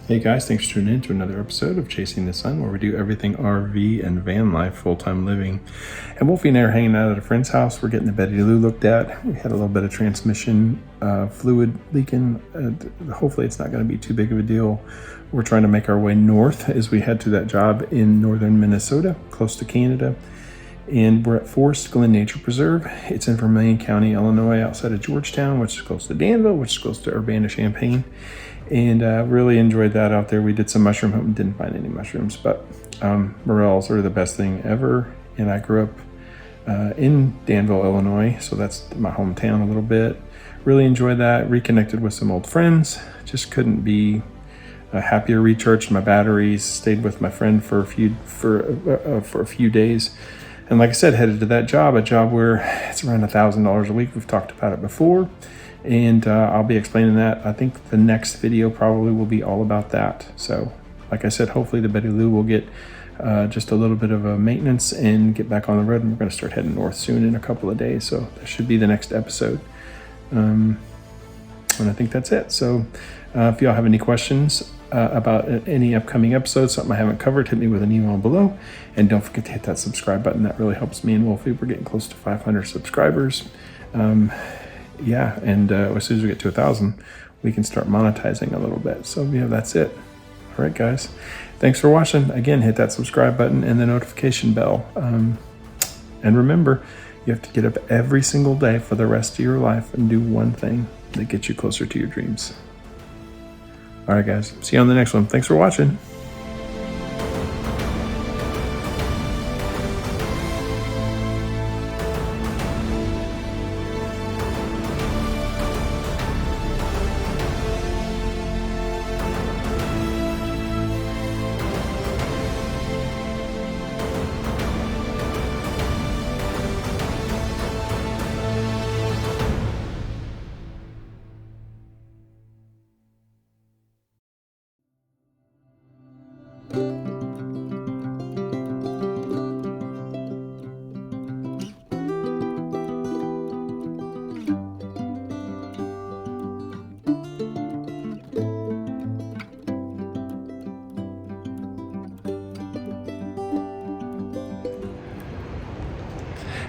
Hey guys, thanks for tuning in to another episode of Chasing the Sun, where we do everything RV and van life, full-time living. And Wolfie and I are hanging out at a friend's house. We're getting the Betty Lou looked at. We had a little bit of transmission fluid leaking. Hopefully it's not going to be too big of a deal. We're trying to make our way north as we head to that job in northern Minnesota, close to Canada. And we're at Forrest, Glen Nature Preserve. It's in Vermilion County, Illinois, outside of Georgetown, which is close to Danville, which is close to Urbana-Champaign. And really enjoyed that out there. We did some mushroom hunting, didn't find any mushrooms, but morels are the best thing ever. And I grew up in Danville, Illinois, so that's my hometown a little bit. Really enjoyed that, reconnected with some old friends. Just couldn't be happier. Recharged my batteries, stayed with my friend for a few days. And like I said, headed to that job, a job where it's around $1,000 a week. We've talked about it before. And I'll be explaining that. I think the next video probably will be all about that. So like I said, hopefully the Betty Lou will get just a little bit of a maintenance and get back on the road. And we're going to start heading north soon in a couple of days. So that should be the next episode. And I think that's it. So if y'all have any questions about any upcoming episodes, something I haven't covered, hit me with an email below. And don't forget to hit that subscribe button. That really helps me and Wolfie. We're getting close to 500 subscribers. Yeah, and as soon as we get to 1,000, we can start monetizing a little bit. So yeah, that's it. All right, guys. Thanks for watching. Again, hit that subscribe button and the notification bell. And remember, you have to get up every single day for the rest of your life and do one thing that gets you closer to your dreams. All right, guys. See you on the next one. Thanks for watching.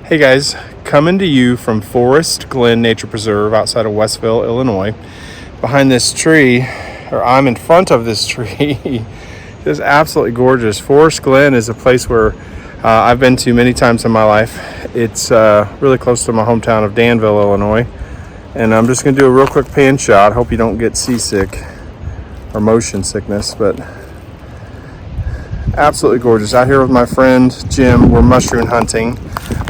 Hey guys, coming to you from Forrest, Glen Nature Preserve outside of Westville, Illinois. Behind this tree, or I'm in front of this tree, is absolutely gorgeous. Forrest Glen is a place where I've been to many times in my life. It's really close to my hometown of Danville, Illinois. And I'm just going to do a real quick pan shot. Hope you don't get seasick or motion sickness, but absolutely gorgeous. Out here with my friend Jim, we're mushroom hunting.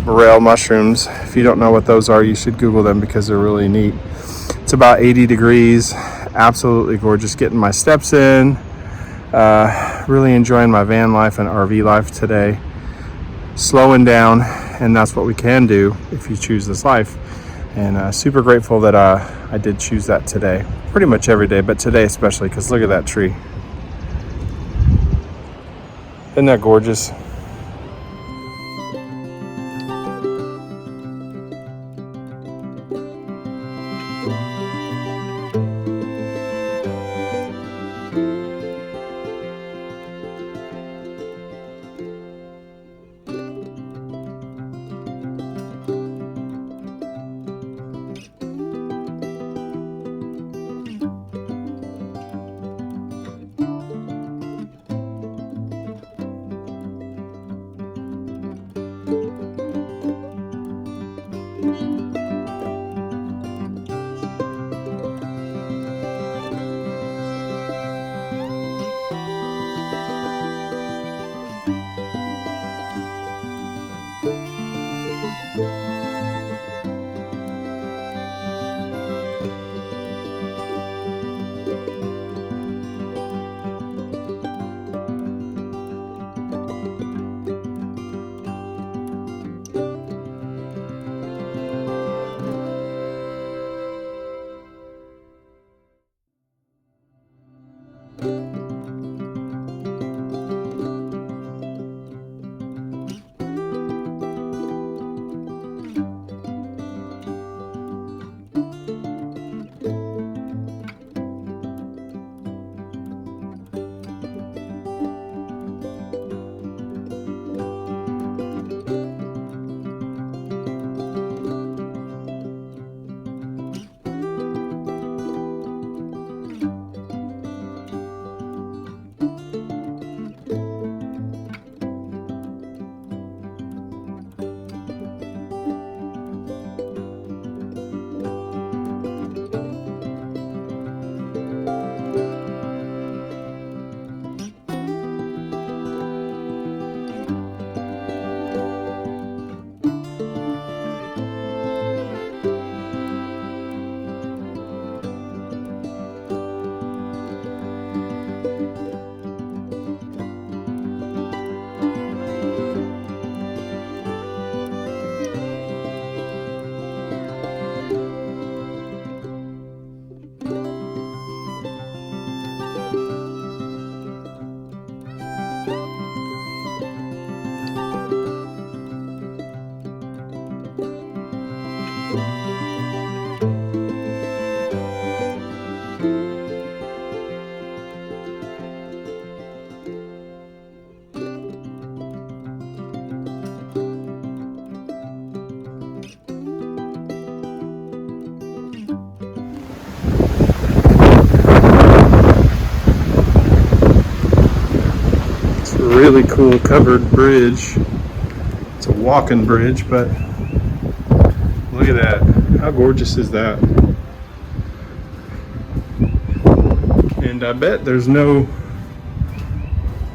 Morel mushrooms. If you don't know what those are, you should Google them because they're really neat. It's about 80 degrees. Absolutely gorgeous. Getting my steps in. Really enjoying my van life and RV life today. Slowing down, and that's what we can do if you choose this life. And super grateful that I did choose that today. Pretty much every day, but today especially, because look at that tree. Isn't that gorgeous? really cool covered bridge. It's a walking bridge, but look at that. How gorgeous is that? And I bet there's no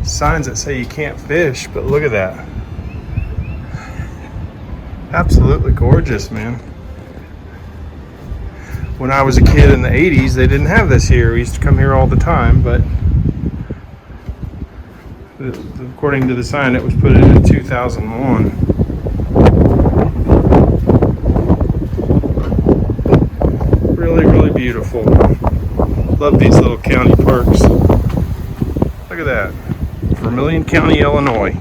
signs that say you can't fish, but look at that. Absolutely gorgeous, man. When I was a kid in the 80s, they didn't have this here. We used to come here all the time, but according to the sign, it was put in 2001. Really, really beautiful. Love these little county parks. Look at that. Vermilion County, Illinois.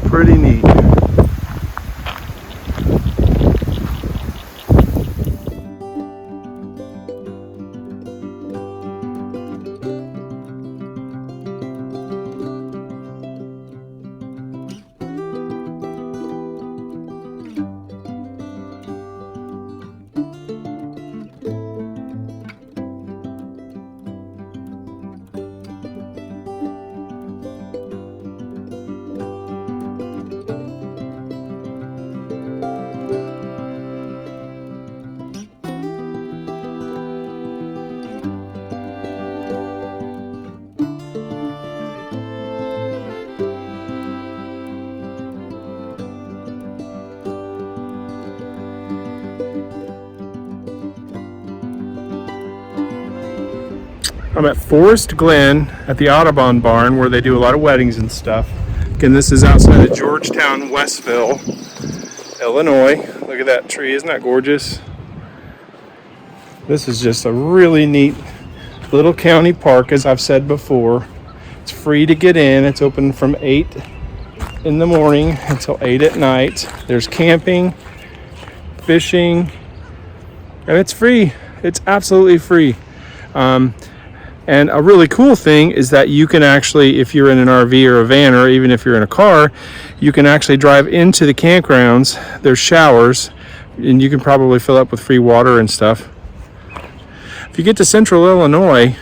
Pretty neat. I'm at Forrest, Glen at the Audubon barn where they do a lot of weddings and stuff. Again, this is outside of Georgetown, Westville, Illinois. Look at that tree, isn't that gorgeous? This is just a really neat little county park, as I've said before. It's free to get in. It's open from 8 in the morning until 8 at night. There's camping, fishing, and it's free. It's absolutely free. And a really cool thing is that you can actually, if you're in an RV or a van, or even if you're in a car, you can actually drive into the campgrounds. There's showers, and you can probably fill up with free water and stuff. If you get to Central Illinois,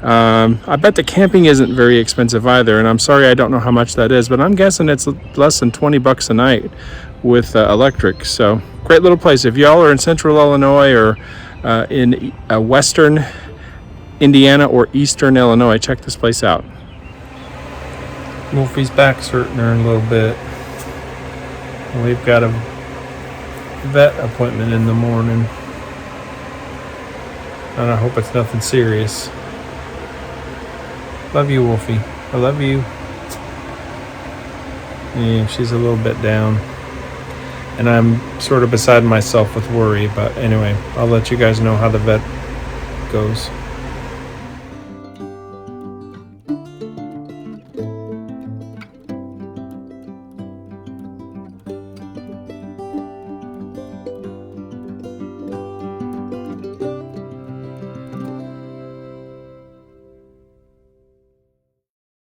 I bet the camping isn't very expensive either. And I'm sorry, I don't know how much that is, but I'm guessing it's less than $20 a night with electric. So great little place. If y'all are in Central Illinois or in Western Indiana or Eastern Illinois, check this place out. Wolfie's back's hurting her in a little bit. We've got a vet appointment in the morning, and I hope it's nothing serious. Love you, Wolfie. I love you. Yeah, she's a little bit down, and I'm sort of beside myself with worry, but anyway, I'll let you guys know how the vet goes.